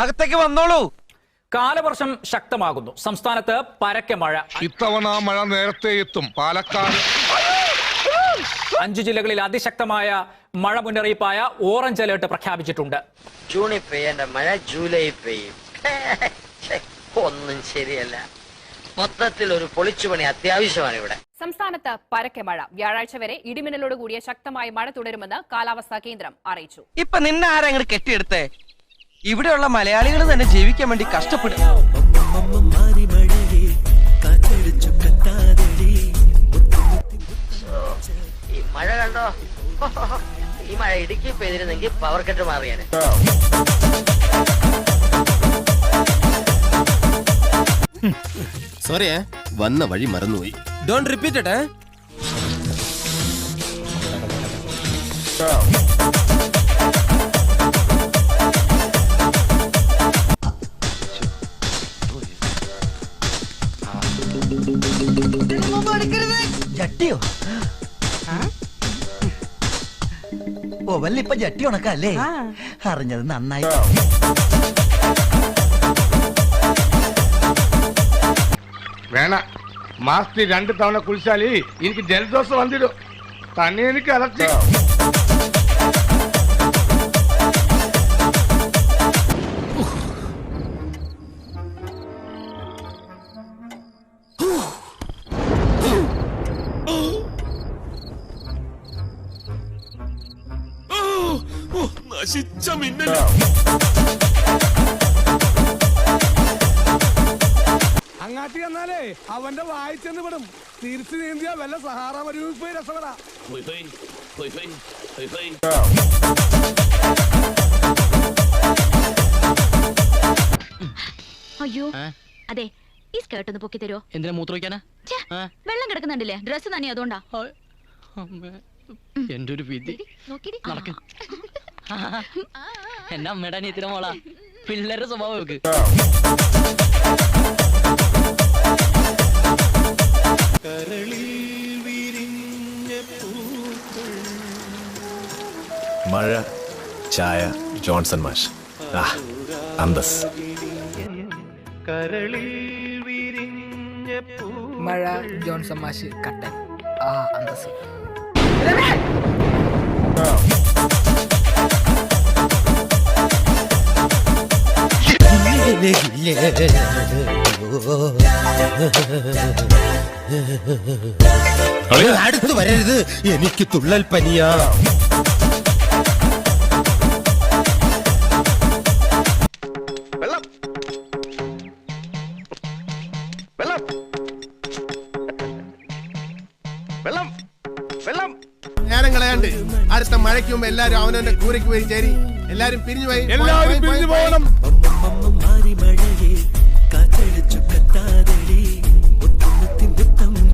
അകത്തേക്ക് വന്നോളൂ. കാലവർഷം ശക്തമാകുന്നു. സംസ്ഥാനത്ത് പരക്കെ മഴ. ഇത്തവണ മഴ നേരത്തെ എത്തും. പാലക്കാട് 5 ജില്ലകളിൽ അതിശക്തമായ മഴ മുന്നറിയിപ്പായ ഓറഞ്ച് അലേർട്ട് പ്രഖ്യാപിച്ചിട്ടുണ്ട്. ജൂണിൽ പെയ്യേണ്ട മഴ ജൂലൈ പെയ്യും. ഒന്നും ശരിയല്ല. മൊത്തത്തിൽ ഒരു പൊളിച്ചുപണി അത്യാവശ്യമാണ് ഇവിടെ. സംസ്ഥാനത്ത് പരക്കെ മഴ. വ്യാഴാഴ്ച വരെ ഇടിമിന്നലോട് കൂടിയ ശക്തമായ മഴ തുടരുമെന്ന് കാലാവസ്ഥാ കേന്ദ്രം അറിയിച്ചു. ഇപ്പൊ നിന്നെ ആരെങ്കിലും കെട്ടിയെടുത്തേ? ഇവിടെയുള്ള മലയാളികൾ തന്നെ ജീവിക്കാൻ വേണ്ടി കഷ്ടപ്പെടും. ഈ മഴ കണ്ടോ? ഈ മഴ ഇടുക്കി പെയ്തിരുന്നെങ്കിൽ പവർ കട്ട് മാറിയാണ്. സോറി, വന്ന വഴി മറന്നുപോയി. Don't repeat it. ജട്ടിയോ? ഓ വല്ലിപ്പ ജട്ടി ഉണക്കല്ലേ? അറിഞ്ഞത് നന്നായി. വേണ മാസത്തിൽ 2 തവണ കുളിച്ചാല് എനിക്ക് ജലദോഷം വന്നിടും. തന്നെ എനിക്ക് അലർച്ചി. നശിച്ച മിന്നൽ. അങ്ങാട്ടി എന്നാലേ അവന്റെ വായിച്ചെന്ന് വിടും. തിരിച്ചു നീന്തിയ വല്ല സഹാറ മരുഭൂമി രസപ്പെടാ. അയ്യോ അതെ, ഈ സ്കേർട്ട് ഒന്ന് പൊക്കി തരുമോ? എന്തിനാ മൂത്രമൊഴിക്കാനാ? വെള്ളം കിടക്കുന്നുണ്ടല്ലേ, ഡ്രസ് തന്നെ അതുകൊണ്ടാ. എന്റെ ഒരു വിധി. നടക്ക്. എന്നെ അമ്മയുടെ അനിയത്തിനെ മോളാ. പിള്ളേരുടെ സ്വഭാവം വെക്ക്. മഴ, ചായ, ജോൺസൺ മാഷ്. അന്തസ്. മഴ, ജോൺസൺ മാഷ്, കട്ടൻ. അന്തസ്. അടുത്ത് വരരുത്, എനിക്ക് തുള്ളൽ പനിയാ. വെള്ളം വെള്ളം വെള്ളം വെള്ളം. ഞാനും കളയാണ്ട് അടുത്ത മഴയ്ക്ക് മുമ്പ് എല്ലാരും അവനവന്റെ കൂരയ്ക്ക് പോയി ചേരി. എല്ലാരും പിരിഞ്ഞു പോയി. എല്ലാവരും പിരിഞ്ഞു പോകണം.